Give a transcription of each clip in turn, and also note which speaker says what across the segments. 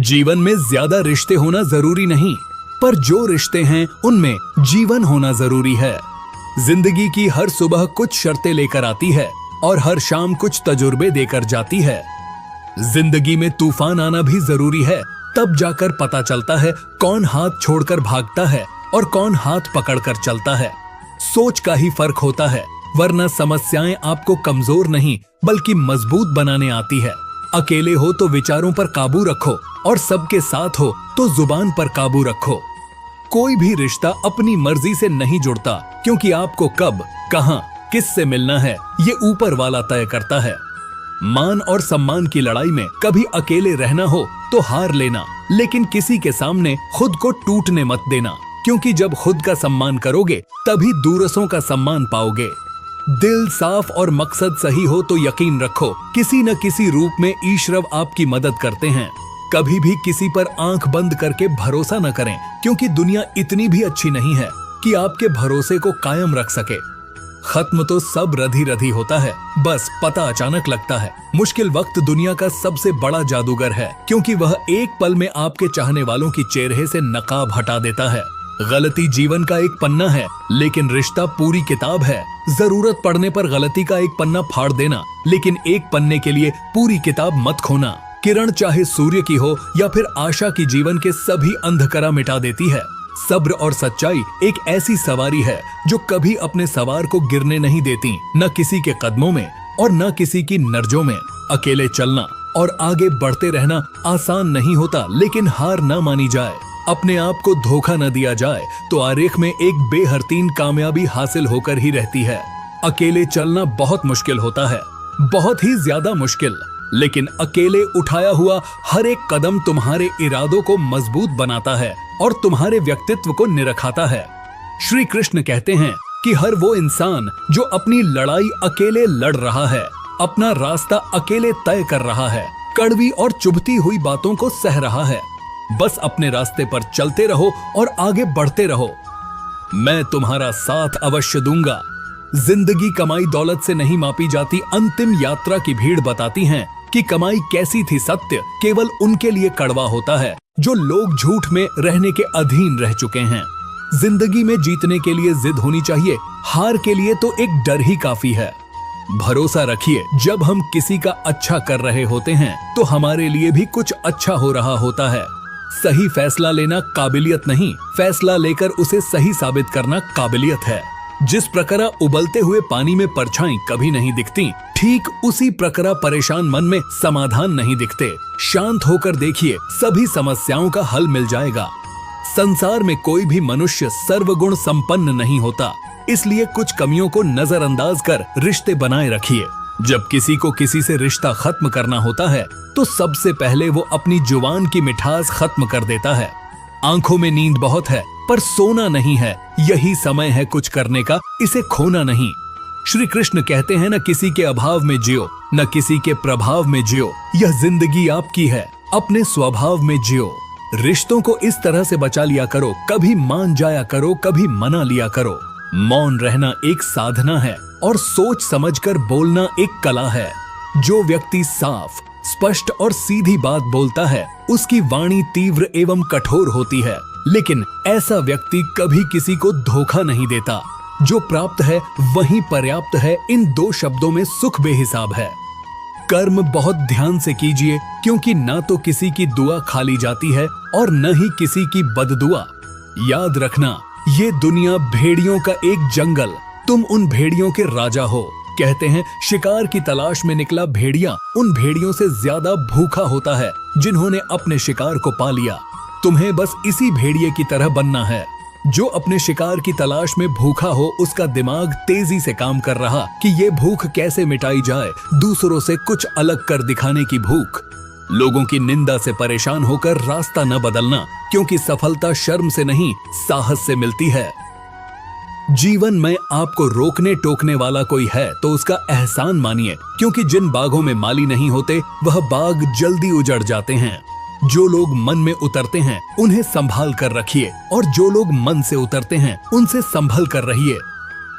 Speaker 1: जीवन में ज्यादा रिश्ते होना जरूरी नहीं, पर जो रिश्ते हैं उनमें जीवन होना जरूरी है। जिंदगी की हर सुबह कुछ शर्तें लेकर आती है और हर शाम कुछ तजुर्बे देकर जाती है। जिंदगी में तूफान आना भी जरूरी है, तब जाकर पता चलता है कौन हाथ छोड़कर भागता है और कौन हाथ पकड़कर चलता है। सोच का ही फर्क होता है, वरना समस्याएं आपको कमजोर नहीं बल्कि मजबूत बनाने आती है। अकेले हो तो विचारों पर काबू रखो और सबके साथ हो तो जुबान पर काबू रखो। कोई भी रिश्ता अपनी मर्जी से नहीं जुड़ता, क्योंकि आपको कब, कहां, किससे मिलना है ये ऊपर वाला तय करता है। मान और सम्मान की लड़ाई में कभी अकेले रहना हो तो हार लेना, लेकिन किसी के सामने खुद को टूटने मत देना, क्योंकि जब खुद का सम्मान करोगे तभी दूसरों का सम्मान पाओगे। दिल साफ और मकसद सही हो तो यकीन रखो किसी न किसी रूप में ईश्वर आपकी मदद करते हैं। कभी भी किसी पर आंख बंद करके भरोसा न करें, क्योंकि दुनिया इतनी भी अच्छी नहीं है कि आपके भरोसे को कायम रख सके। खत्म तो सब रधी रधी होता है, बस पता अचानक लगता है। मुश्किल वक्त दुनिया का सबसे बड़ा जादूगर है, क्योंकि वह एक पल में आपके चाहने वालों की चेहरे से नकाब हटा देता है। गलती जीवन का एक पन्ना है, लेकिन रिश्ता पूरी किताब है। जरूरत पड़ने पर गलती का एक पन्ना फाड़ देना, लेकिन एक पन्ने के लिए पूरी किताब मत खोना। किरण चाहे सूर्य की हो या फिर आशा की, जीवन के सभी अंधकारा मिटा देती है। सब्र और सच्चाई एक ऐसी सवारी है जो कभी अपने सवार को गिरने नहीं देती, न किसी के कदमों में और न किसी की नर्जों में। अकेले चलना और आगे बढ़ते रहना आसान नहीं होता, लेकिन हार न मानी जाए, अपने आप को धोखा न दिया जाए तो आरेख में एक बेहतरीन कामयाबी हासिल होकर ही रहती है। अकेले चलना बहुत मुश्किल होता है, बहुत ही ज्यादा मुश्किल, लेकिन अकेले उठाया हुआ हर एक कदम तुम्हारे इरादों को मजबूत बनाता है और तुम्हारे व्यक्तित्व को निरखाता है। श्री कृष्ण कहते हैं कि हर वो इंसान जो अपनी लड़ाई अकेले लड़ रहा है, अपना रास्ता अकेले तय कर रहा है, कड़वी और चुभती हुई बातों को सह रहा है, बस अपने रास्ते पर चलते रहो और आगे बढ़ते रहो। मैं तुम्हारा साथ अवश्य दूंगा। जिंदगी कमाई दौलत से नहीं मापी जाती। अंतिम यात्रा की भीड़ बताती है कि कमाई कैसी थी। सत्य केवल उनके लिए कड़वा होता है जो लोग झूठ में रहने के अधीन रह चुके हैं। जिंदगी में जीतने के लिए जिद होनी चाहिए, हार के लिए तो एक डर ही काफी है। भरोसा रखिए, जब हम किसी का अच्छा कर रहे होते हैं तो हमारे लिए भी कुछ अच्छा हो रहा होता है। सही फैसला लेना काबिलियत नहीं, फैसला लेकर उसे सही साबित करना काबिलियत है। जिस प्रकार उबलते हुए पानी में परछाई कभी नहीं दिखती, ठीक उसी प्रकार परेशान मन में समाधान नहीं दिखते। शांत होकर देखिए, सभी समस्याओं का हल मिल जाएगा। संसार में कोई भी मनुष्य सर्वगुण संपन्न नहीं होता, इसलिए कुछ कमियों को नजरअंदाज कर रिश्ते बनाए रखिए। जब किसी को किसी से रिश्ता खत्म करना होता है तो सबसे पहले वो अपनी जुबान की मिठास खत्म कर देता है। आंखों में नींद बहुत है पर सोना नहीं है, यही समय है कुछ करने का, इसे खोना नहीं। श्री कृष्ण कहते हैं, न किसी के अभाव में जियो, न किसी के प्रभाव में जियो। यह जिंदगी आपकी है, अपने स्वभाव में जियो। रिश्तों को इस तरह से बचा लिया करो, कभी मान जाया करो, कभी मना लिया करो। मौन रहना एक साधना है और सोच समझकर बोलना एक कला है। जो व्यक्ति साफ, स्पष्ट और सीधी बात बोलता है, उसकी वाणी तीव्र एवं कठोर होती है, लेकिन ऐसा व्यक्ति कभी किसी को धोखा नहीं देता। जो प्राप्त है वही पर्याप्त है, इन दो शब्दों में सुख बेहिसाब है। कर्म बहुत ध्यान से कीजिए, क्योंकि ना तो किसी की दुआ खाली जाती है और न ही किसी की बददुआ। याद रखना, ये दुनिया भेड़ियों का एक जंगल, तुम उन भेड़ियों के राजा हो। कहते हैं, शिकार की तलाश में निकला भेड़िया उन भेड़ियों से ज्यादा भूखा होता है जिन्होंने अपने शिकार को पा लिया। तुम्हें बस इसी भेड़िए की तरह बनना है। जो अपने शिकार की तलाश में भूखा हो, उसका दिमाग तेजी से काम कर रहा कि ये भूख कैसे मिटाई जाए, दूसरों से कुछ अलग कर दिखाने की भूख। लोगों की निंदा से परेशान होकर रास्ता न बदलना, क्योंकि सफलता शर्म से नहीं, साहस से मिलती है। जीवन में आपको रोकने टोकने वाला कोई है तो उसका एहसान मानिए, क्योंकि जिन बागों में माली नहीं होते वह बाग जल्दी उजड़ जाते हैं। जो लोग मन में उतरते हैं उन्हें संभाल कर रखिए, और जो लोग मन से उतरते हैं उनसे संभल कर रहिए।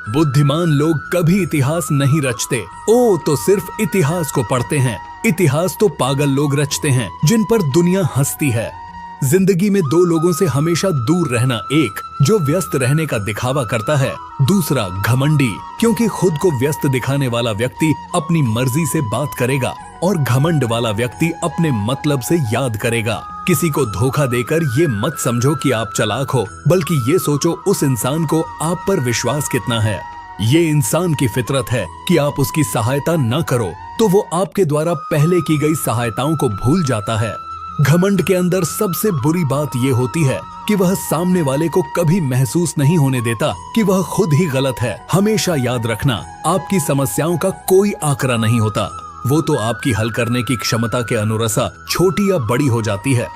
Speaker 1: बुद्धिमान लोग कभी इतिहास नहीं रचते, ओ तो सिर्फ इतिहास को पढ़ते हैं। इतिहास तो पागल लोग रचते हैं जिन पर दुनिया हंसती है। जिंदगी में दो लोगों से हमेशा दूर रहना, एक जो व्यस्त रहने का दिखावा करता है, दूसरा घमंडी, क्योंकि खुद को व्यस्त दिखाने वाला व्यक्ति अपनी मर्जी से बात करेगा और घमंड वाला व्यक्ति अपने मतलब से याद करेगा। किसी को धोखा देकर ये मत समझो कि आप चालाक हो, बल्कि ये सोचो उस इंसान को आप पर विश्वास कितना है। ये इंसान की फितरत है कि आप उसकी सहायता न करो तो वो आपके द्वारा पहले की गई सहायताओं को भूल जाता है। घमंड के अंदर सबसे बुरी बात ये होती है कि वह सामने वाले को कभी महसूस नहीं होने देता कि वह खुद ही गलत है। हमेशा याद रखना, आपकी समस्याओं का कोई आंकड़ा नहीं होता, वो तो आपकी हल करने की क्षमता के अनुसार छोटी या बड़ी हो जाती है।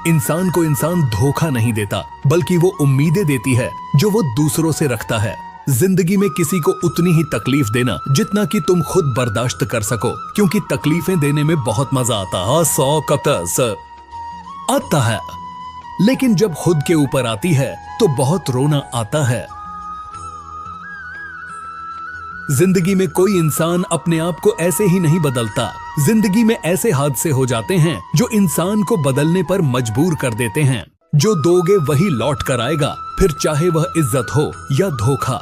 Speaker 1: इंसान को इंसान धोखा नहीं देता, बल्कि वो उम्मीदें देती है जो वो दूसरों से रखता है। जिंदगी में किसी को उतनी ही तकलीफ देना जितना कि तुम खुद बर्दाश्त कर सको, क्योंकि तकलीफें देने में बहुत मजा आता है, लेकिन जब खुद के ऊपर आती है तो बहुत रोना आता है। जिंदगी में कोई इंसान अपने आप को ऐसे ही नहीं बदलता। जिंदगी में ऐसे हादसे हो जाते हैं जो इंसान को बदलने पर मजबूर कर देते हैं। जो दोगे वही लौट कर आएगा, फिर चाहे वह इज्जत हो या धोखा।